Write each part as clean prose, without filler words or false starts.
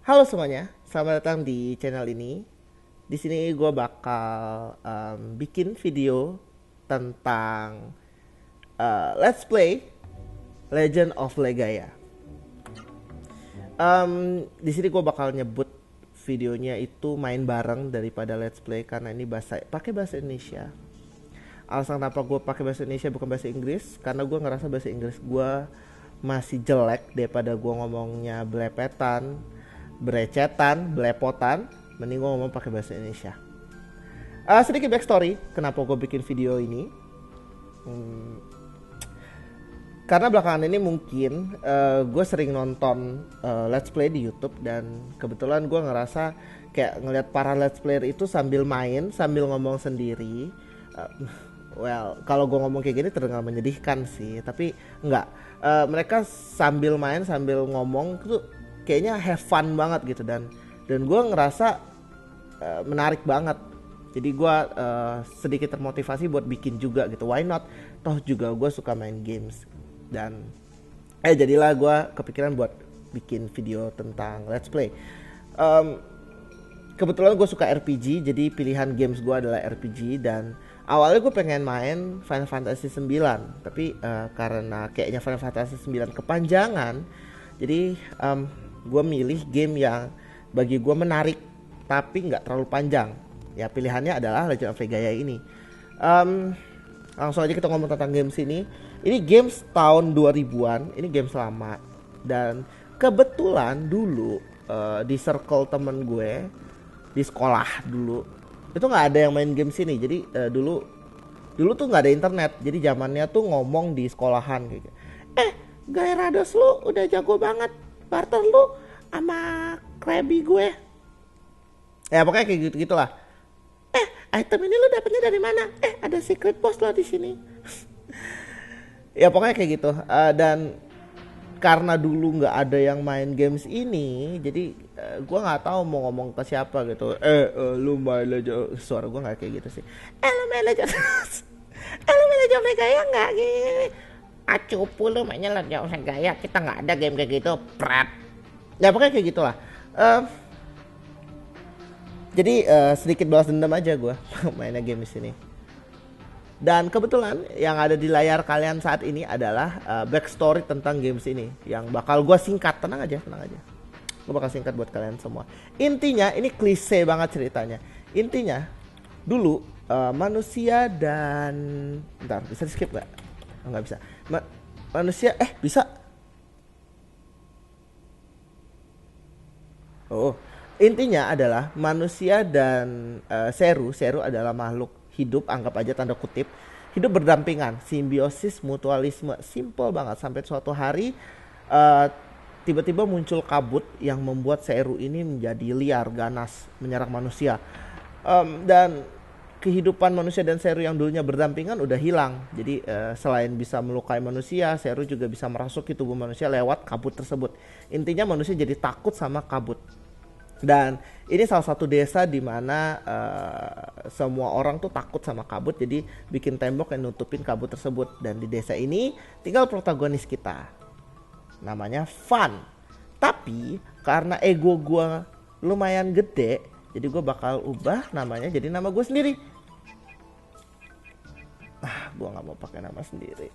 Halo semuanya, selamat datang di channel ini. Di sini gue bakal bikin video tentang Let's Play Legend of Legaia. Di sini gue bakal nyebut videonya itu main bareng daripada Let's Play karena ini pakai bahasa Indonesia. Alasan kenapa gue pakai bahasa Indonesia bukan bahasa Inggris karena gue ngerasa bahasa Inggris gue masih jelek daripada gue ngomongnya belepetan, berecetan, belepotan. Mending gue ngomong pakai bahasa Indonesia. Sedikit backstory kenapa gue bikin video ini. Karena belakangan ini mungkin gue sering nonton let's play di YouTube dan kebetulan gue ngerasa kayak ngelihat para let's player itu sambil main sambil ngomong sendiri. Kalau gue ngomong kayak gini terdengar menyedihkan sih, tapi enggak. Mereka sambil main sambil ngomong tuh kayaknya have fun banget gitu dan gue ngerasa menarik banget. Jadi gue sedikit termotivasi buat bikin juga gitu. Why not? Toh juga gue suka main games dan jadilah gue kepikiran buat bikin video tentang let's play. Kebetulan gue suka RPG, jadi pilihan games gue adalah RPG dan awalnya gue pengen main Final Fantasy 9, tapi karena kayaknya Final Fantasy 9 kepanjangan, jadi gue milih game yang bagi gue menarik tapi nggak terlalu panjang. Ya pilihannya adalah Legend of Legaia ini. Langsung aja kita ngomong tentang games ini. Ini games tahun 2000-an, ini games lama. Dan kebetulan dulu di circle temen gue di sekolah dulu itu nggak ada yang main games ini. Jadi dulu tuh nggak ada internet. Jadi zamannya tuh ngomong di sekolahan kayak gitu. Gyarados lu udah jago banget. Barter lu sama Krabby gue. Ya pokoknya kayak gitu gitulah. Item ini lu dapetnya dari mana? Ada secret boss lo di sini. Ya pokoknya kayak gitu. Dan karena dulu nggak ada yang main games ini, jadi gue nggak tahu mau ngomong ke siapa gitu. Lu main Legend, suara gue nggak kayak gitu sih. Lu main Legend, lu main Legend Legaia nggak gini? Acupu lu mainnya Legend Legaia, kita nggak ada game kayak gitu. Prat. Ya pokoknya kayak gitulah. Jadi sedikit balas dendam aja gue mainnya game di sini. Dan kebetulan yang ada di layar kalian saat ini adalah backstory tentang games ini yang bakal gue singkat. Tenang aja, tenang aja. Gue bakal singkat buat kalian semua. Intinya ini klise banget ceritanya. Intinya dulu manusia dan bentar, bisa di skip nggak? Nggak bisa. Manusia bisa. Oh, intinya adalah manusia dan Seru adalah makhluk hidup, anggap aja tanda kutip, hidup berdampingan, simbiosis, mutualisme, simple banget. Sampai suatu hari eh, tiba-tiba muncul kabut yang membuat Seru ini menjadi liar, ganas, menyerang manusia. Dan kehidupan manusia dan Seru yang dulunya berdampingan udah hilang. Jadi selain bisa melukai manusia, Seru juga bisa merasuki tubuh manusia lewat kabut tersebut. Intinya manusia jadi takut sama kabut. Dan ini salah satu desa di mana semua orang tuh takut sama kabut, jadi bikin tembok yang nutupin kabut tersebut. Dan di desa ini tinggal protagonis kita, namanya Fun. Tapi karena ego gue lumayan gede, jadi gue bakal ubah namanya jadi nama gue sendiri. Gue nggak mau pakai nama sendiri.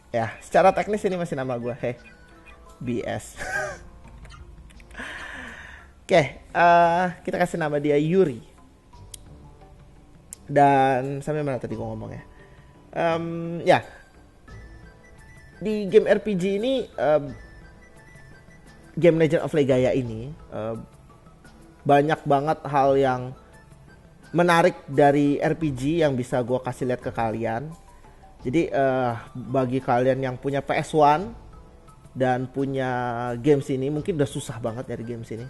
Ya, secara teknis ini masih nama gue. BS. Oke, kita kasih nama dia Yuri. Dan sampai mana tadi gue ngomongnya? Ya, di game RPG ini, game Legend of Legaia ini banyak banget hal yang menarik dari RPG yang bisa gue kasih lihat ke kalian. Jadi bagi kalian yang punya PS1 dan punya games ini mungkin udah susah banget dari games ini.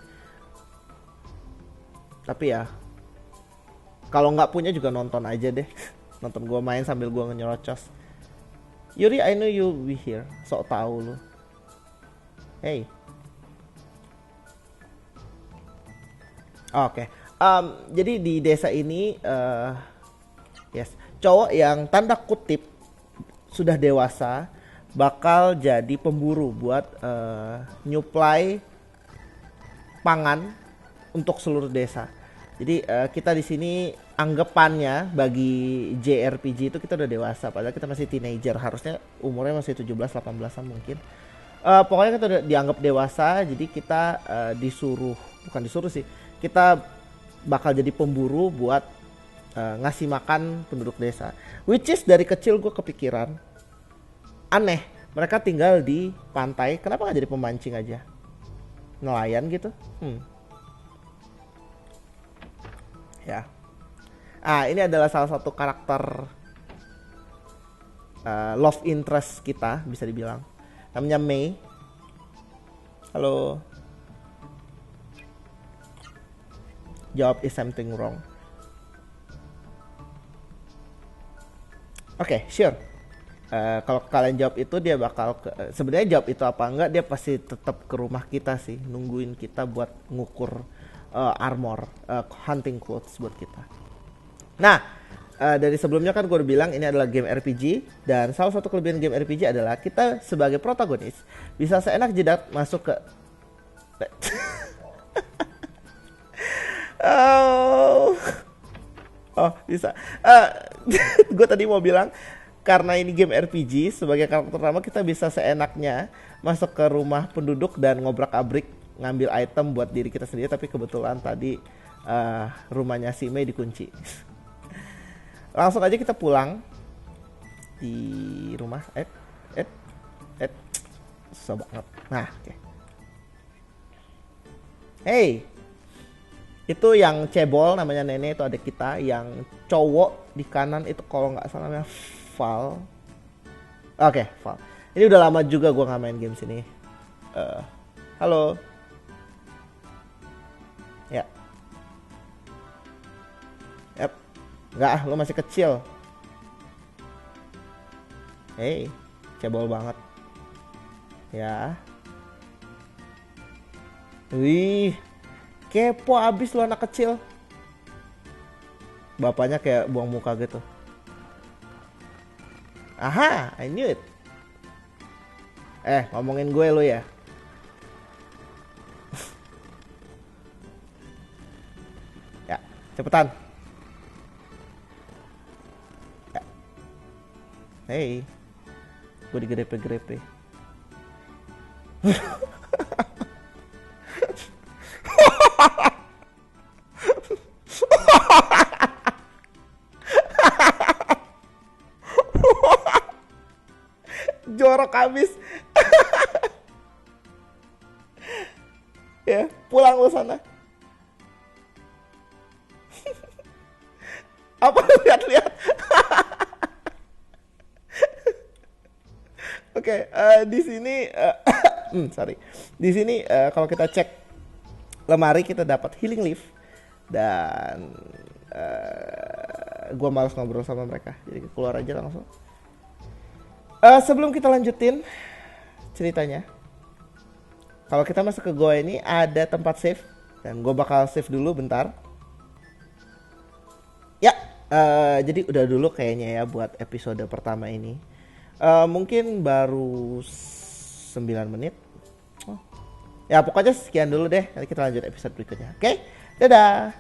Tapi ya kalau nggak punya juga nonton aja deh. Nonton gue main sambil gue nyerocos. Yuri, I know you be here. Sok tahu lu. Hey. Oke. Jadi di desa ini yes, cowok yang tanda kutip sudah dewasa bakal jadi pemburu buat nyuplai pangan untuk seluruh desa. Jadi kita di sini anggapannya bagi JRPG itu kita udah dewasa, padahal kita masih teenager, harusnya umurnya masih 17-18an mungkin. Pokoknya kita udah dianggap dewasa, jadi kita bukan disuruh sih, kita bakal jadi pemburu buat ngasih makan penduduk desa. Which is dari kecil gue kepikiran, aneh, mereka tinggal di pantai, kenapa nggak jadi pemancing aja, nelayan gitu. Ya. Ini adalah salah satu karakter love interest kita, bisa dibilang. Namanya Mei. Halo. Jawab is something wrong. Oke, sure. Kalau kalian jawab itu, dia bakal sebenarnya jawab itu apa enggak, dia pasti tetap ke rumah kita sih, nungguin kita buat ngukur armor, hunting clothes buat kita. Nah, dari sebelumnya kan gue udah bilang ini adalah game RPG, dan salah satu kelebihan game RPG adalah kita sebagai protagonis bisa seenak jidat masuk ke bisa. Gue tadi mau bilang, karena ini game RPG, sebagai karakter utama kita bisa seenaknya masuk ke rumah penduduk dan ngobrak-abrik ngambil item buat diri kita sendiri, tapi kebetulan tadi rumahnya si Mei dikunci. Langsung aja kita pulang di rumah. Susah banget. Nah, oke. Hey, itu yang cebol namanya Nenek, itu adik kita. Yang cowok di kanan itu kalau nggak salah namanya Val. Oke, Val. Ini udah lama juga gue nggak main game sini. Halo. Ya. Yap. Enggak, lu masih kecil. Hey, cebol banget. Ya. Wih, kepo abis lu anak kecil. Bapaknya kayak buang muka gitu. Aha, I knew it. Ngomongin gue lu ya. Ya, cepetan. Ya. Hey, gue digrepe-grepe. Jorok abis. Ya, pulang lu sana. Apa lihat-lihat? Oke, di sini sorry. Di sini kalau kita cek lemari kita dapat healing leaf, dan gua malas ngobrol sama mereka, jadi keluar aja langsung. Sebelum kita lanjutin ceritanya, kalau kita masuk ke gua ini ada tempat save, dan gua bakal save dulu bentar. Ya, jadi udah dulu kayaknya ya buat episode pertama ini. Mungkin baru 9 menit. Ya pokoknya sekian dulu deh, nanti kita lanjut episode berikutnya. Oke, dadah.